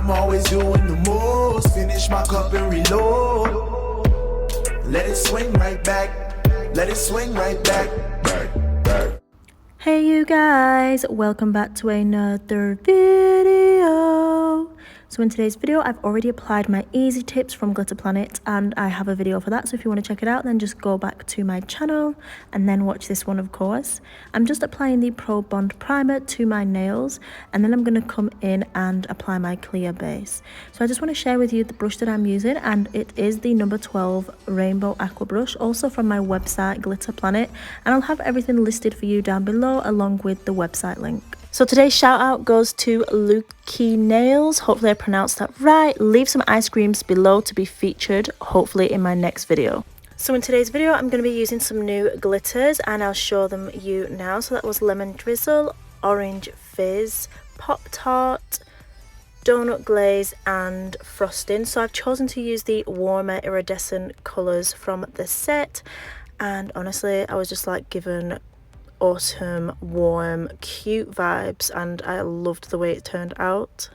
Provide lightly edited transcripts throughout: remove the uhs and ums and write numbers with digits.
I'm always doing the most. Finish my cup and reload. Let it swing right back. Let it swing right back. Hey you guys, welcome back to another video. So in today's video, I've already applied my easy tips from Glitter Planet, and I have a video for that. So if you want to check it out, then just go back to my channel and then watch this one, of course. I'm just applying the Pro Bond primer to my nails, and then I'm going to come in and apply my clear base. So I just want to share with you the brush that I'm using, and it is the number 12 Rainbow Aqua brush, also from my website Glitter Planet, and I'll have everything listed for you down below along with the website link. So today's shout out goes to Lukey Nails. Hopefully I pronounced that right. Leave some ice creams below to be featured, hopefully in my next video. So in today's video, I'm going to be using some new glitters, and I'll show them you now. So that was Lemon Drizzle, Orange Fizz, Pop Tart, Donut Glaze and Frosting. So I've chosen to use the warmer iridescent colours from the set, and honestly I was just like given autumn, warm, cute vibes, and I loved the way it turned out.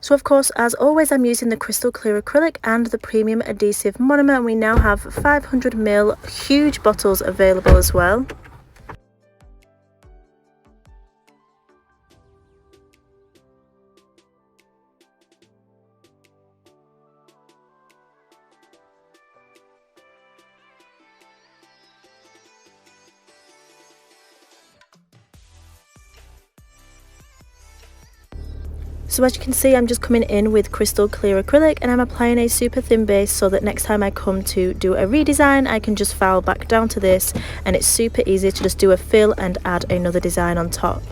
So of course, as always, I'm using the crystal clear acrylic and the premium adhesive monomer, and we now have 500ml huge bottles available as well. So as you can see, I'm just coming in with crystal clear acrylic, and I'm applying a super thin base so that next time I come to do a redesign, I can just file back down to this, and it's super easy to just do a fill and add another design on top.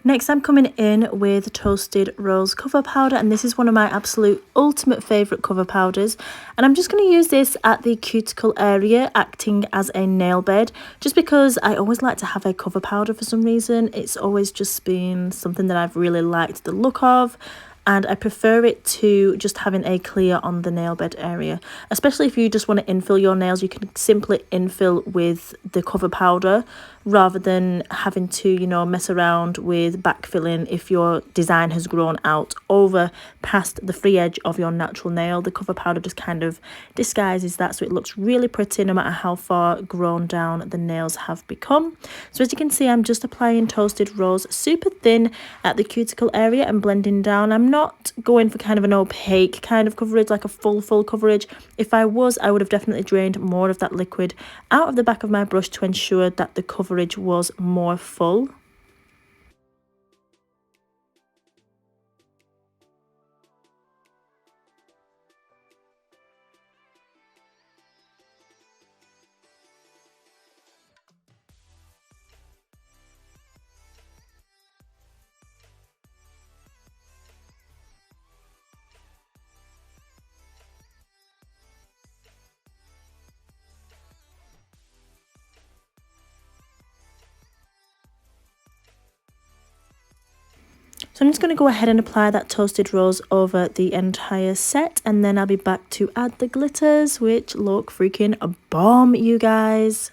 Next, I'm coming in with Toasted Rose Cover Powder, and this is one of my absolute ultimate favourite cover powders. And I'm just going to use this at the cuticle area, acting as a nail bed, just because I always like to have a cover powder for some reason. It's always just been something that I've really liked the look of, and I prefer it to just having a clear on the nail bed area. Especially if you just want to infill your nails, you can simply infill with the cover powder rather than having to, you know, mess around with backfilling if your design has grown out over past the free edge of your natural nail. The cover powder just kind of disguises that, so it looks really pretty no matter how far grown down the nails have become. So as you can see, I'm just applying Toasted Rose super thin at the cuticle area and blending down. I'm not going for kind of an opaque kind of coverage, like a full coverage. If I was, I would have definitely drained more of that liquid out of the back of my brush to ensure that the coverage was more full. So I'm just going to go ahead and apply that toasted rose over the entire set, and then I'll be back to add the glitters, which look freaking bomb, you guys.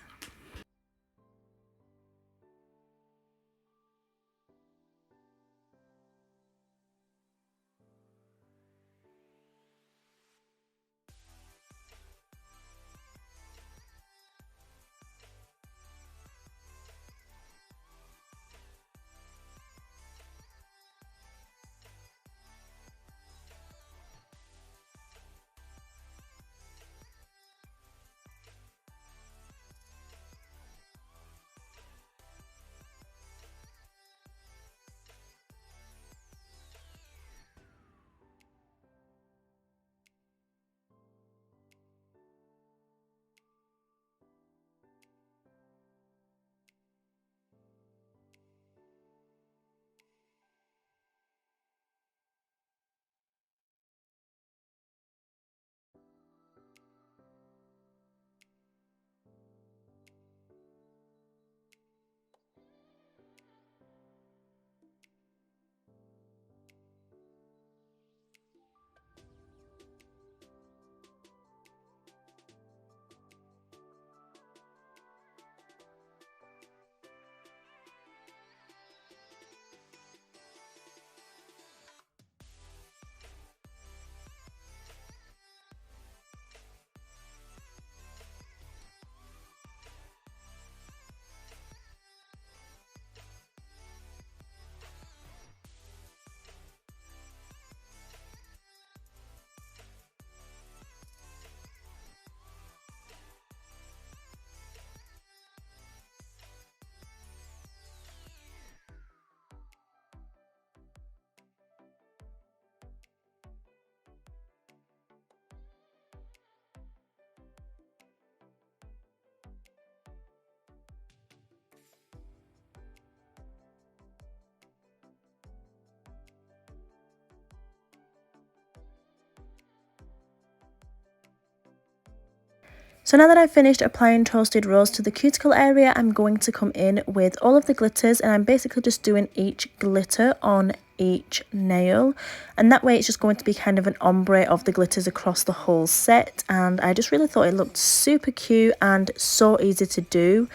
So now that I've finished applying toasted rose to the cuticle area, I'm going to come in with all of the glitters, and I'm basically just doing each glitter on each nail, and that way it's just going to be kind of an ombre of the glitters across the whole set. And I just really thought it looked super cute and so easy to do.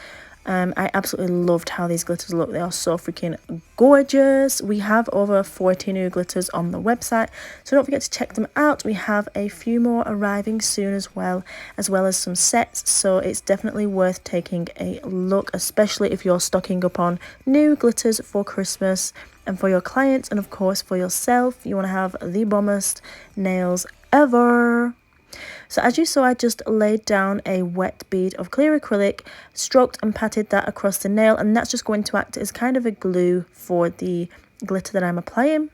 I absolutely loved how these glitters look. They are so freaking gorgeous. We have over 40 new glitters on the website, so don't forget to check them out. We have a few more arriving soon as well as some sets, so it's definitely worth taking a look, especially if you're stocking up on new glitters for Christmas and for your clients, and of course for yourself. You want to have the bombest nails ever. So as you saw, I just laid down a wet bead of clear acrylic, stroked and patted that across the nail, and that's just going to act as kind of a glue for the glitter that I'm applying.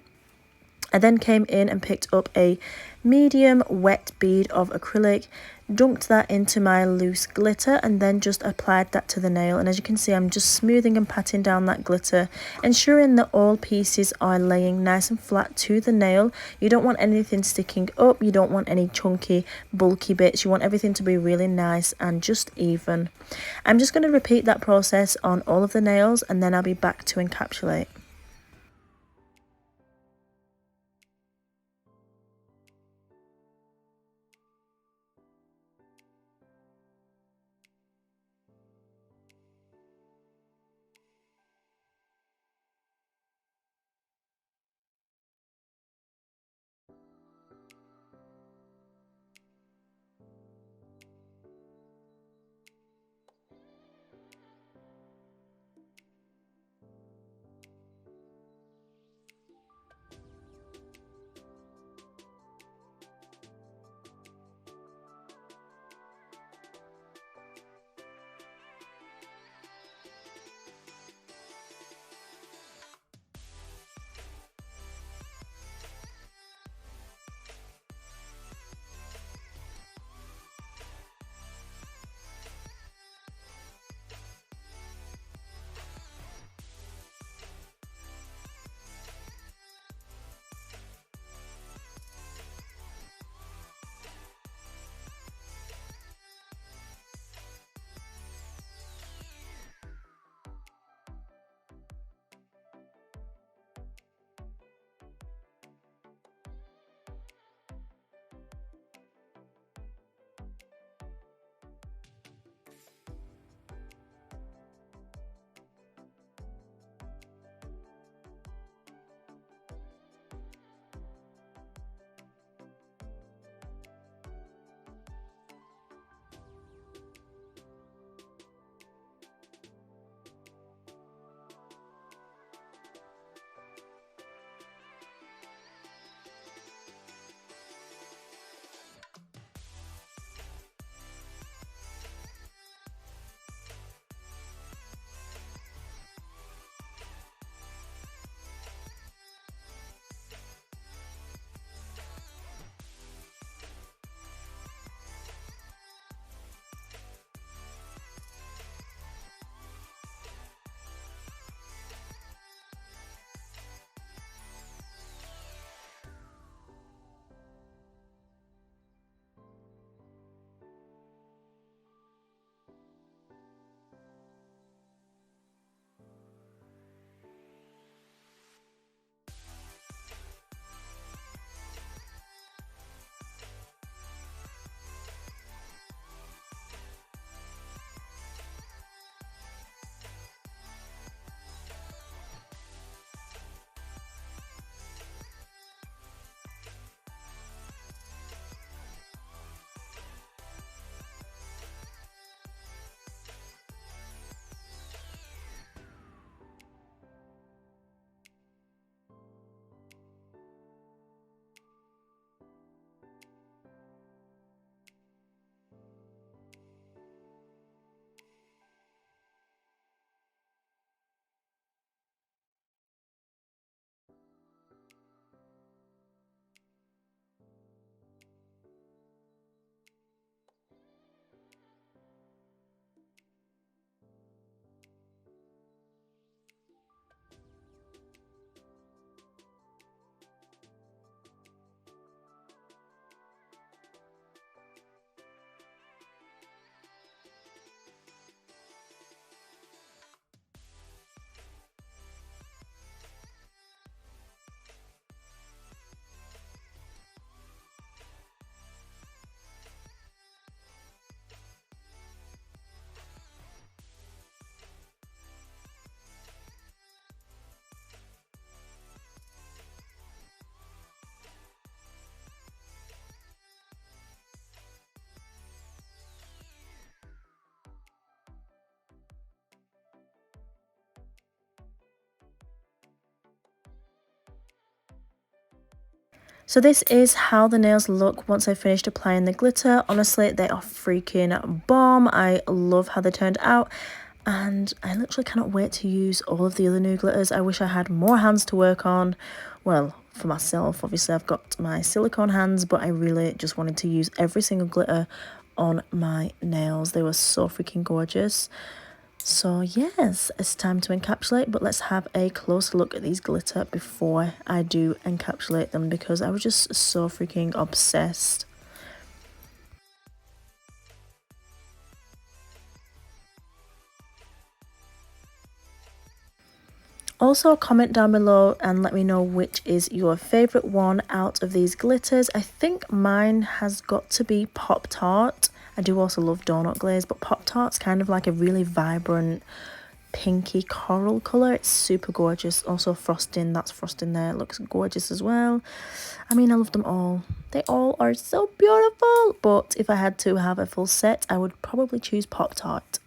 I then came in and picked up a medium wet bead of acrylic, dunked that into my loose glitter, and then just applied that to the nail. And as you can see, I'm just smoothing and patting down that glitter, ensuring that all pieces are laying nice and flat to the nail. You don't want anything sticking up, you don't want any chunky bulky bits, you want everything to be really nice and just even. I'm just going to repeat that process on all of the nails, and then I'll be back to encapsulate. So this is how the nails look once I finished applying the glitter. Honestly, they are freaking bomb. I love how they turned out. And I literally cannot wait to use all of the other new glitters. I wish I had more hands to work on. Well, for myself, obviously I've got my silicone hands, but I really just wanted to use every single glitter on my nails. They were so freaking gorgeous. So yes, it's time to encapsulate, but let's have a closer look at these glitter before I do encapsulate them, because I was just so freaking obsessed. Also, comment down below and let me know which is your favourite one out of these glitters. I think mine has got to be Pop-Tart. I do also love donut glaze, but Pop-Tart's kind of like a really vibrant pinky coral colour. It's super gorgeous. Also frosting, that's frosting there, it looks gorgeous as well. I mean, I love them all. They all are so beautiful, but if I had to have a full set, I would probably choose Pop-Tart.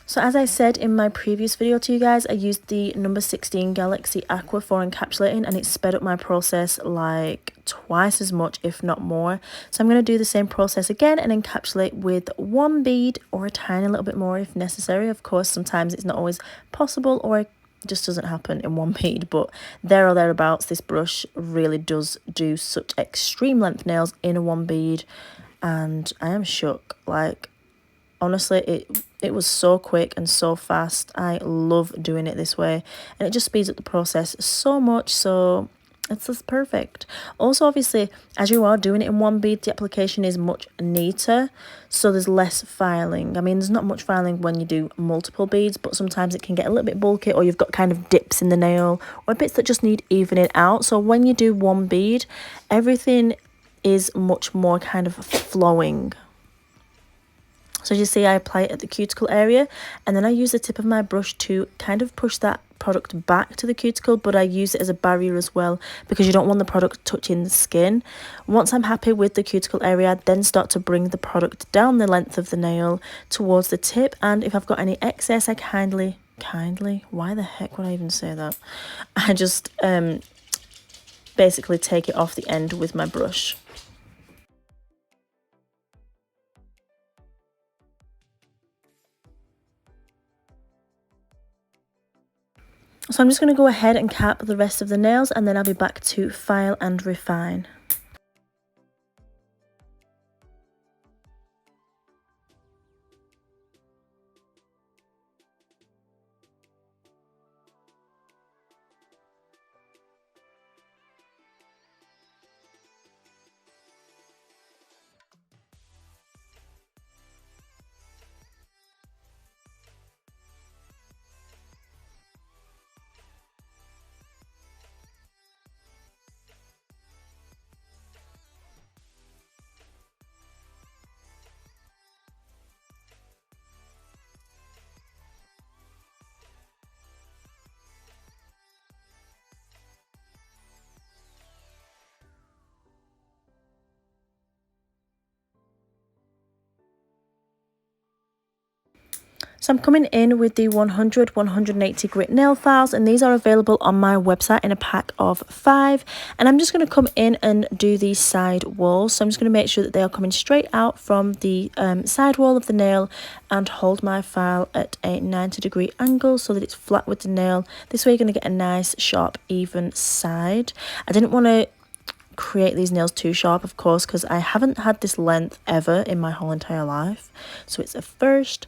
So as I said in my previous video to you guys, I used the number 16 Galaxy Aqua for encapsulating, and it sped up my process like twice as much, if not more. So I'm going to do the same process again and encapsulate with one bead or a tiny little bit more if necessary. Of course, sometimes it's not always possible, or it just doesn't happen in one bead, but there or thereabouts, this brush really does do such extreme length nails in a one bead, and I am shook. Like, honestly, it was so quick and so fast. I love doing it this way, and it just speeds up the process so much, so it's just perfect. Also, obviously, as you are doing it in one bead, the application is much neater, so there's less filing. I mean, there's not much filing when you do multiple beads, but sometimes it can get a little bit bulky, or you've got kind of dips in the nail, or bits that just need evening out. So when you do one bead, everything is much more kind of flowing. So as you see, I apply it at the cuticle area, and then I use the tip of my brush to kind of push that product back to the cuticle, but I use it as a barrier as well, because you don't want the product touching the skin. Once I'm happy with the cuticle area, I then start to bring the product down the length of the nail towards the tip, and if I've got any excess, I kindly, why the heck would I even say that? I just basically take it off the end with my brush. So I'm just going to go ahead and cap the rest of the nails, and then I'll be back to file and refine. So I'm coming in with the 180 grit nail files, and these are available on my website in a pack of 5. And I'm just going to come in and do the side walls. So I'm just going to make sure that they are coming straight out from the side wall of the nail, and hold my file at a 90-degree angle so that it's flat with the nail. This way you're going to get a nice, sharp, even side. I didn't want to create these nails too sharp, of course, because I haven't had this length ever in my whole entire life, so it's a first.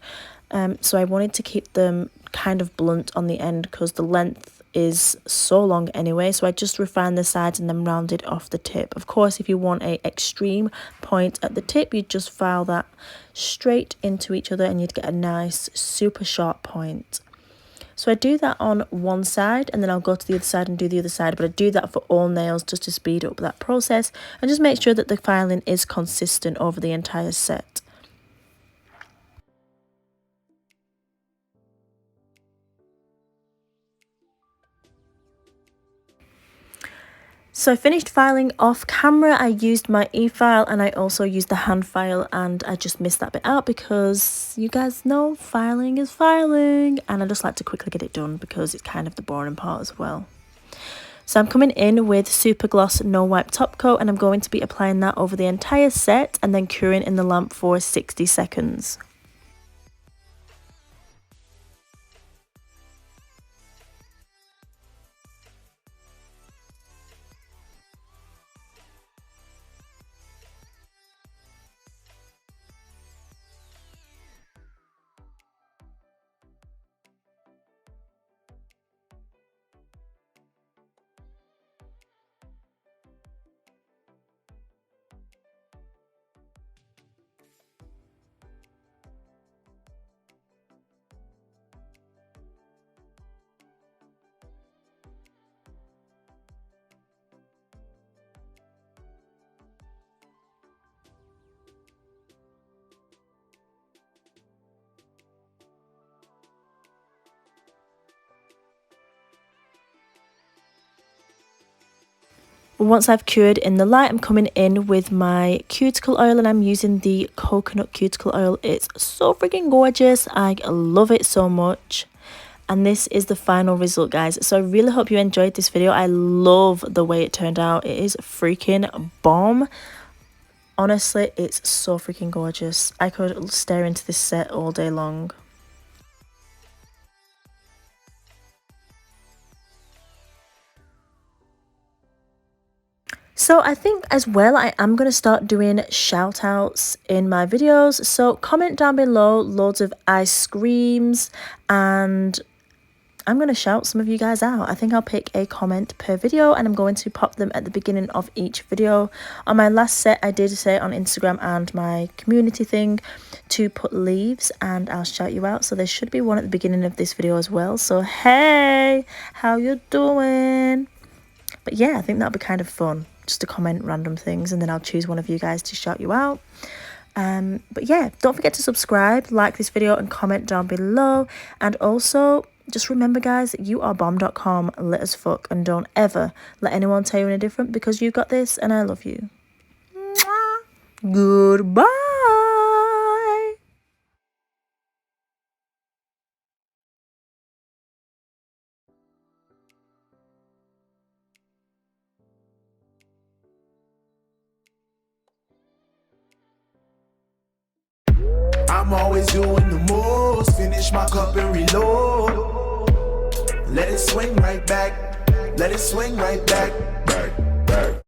So I wanted to keep them kind of blunt on the end, because the length is so long anyway. So I just refined the sides and then rounded off the tip. Of course, if you want a extreme point at the tip, you'd just file that straight into each other and you'd get a nice super sharp point. So I do that on one side, and then I'll go to the other side and do the other side, but I do that for all nails just to speed up that process and just make sure that the filing is consistent over the entire set. So I finished filing off camera. I used my e-file and I also used the hand file, and I just missed that bit out because you guys know filing is filing, and I just like to quickly get it done because it's kind of the boring part as well. So I'm coming in with Super Gloss No Wipe Top Coat, and I'm going to be applying that over the entire set and then curing in the lamp for 60 seconds. Once I've cured in the light, I'm coming in with my cuticle oil, and I'm using the coconut cuticle oil. It's so freaking gorgeous. I love it so much. And this is the final result, guys. So I really hope you enjoyed this video. I love the way it turned out. It is freaking bomb. Honestly, it's so freaking gorgeous. I could stare into this set all day long. So I think as well, I am going to start doing shout outs in my videos. So comment down below loads of ice screams, and I'm going to shout some of you guys out. I think I'll pick a comment per video and I'm going to pop them at the beginning of each video. On my last set, I did say on Instagram and my community thing to put leaves, and I'll shout you out. So there should be one at the beginning of this video as well. So hey, how you doing? But yeah, I think that'll be kind of fun, just to comment random things, and then I'll choose one of you guys to shout you out. But yeah, don't forget to subscribe, like this video, and comment down below. And also, just remember, guys, you are bomb.com, lit as fuck, and don't ever let anyone tell you any different, because you got this and I love you. Mwah. Goodbye. I'm always doing the most. Finish my cup and reload. Let it swing right back. Let it swing right back.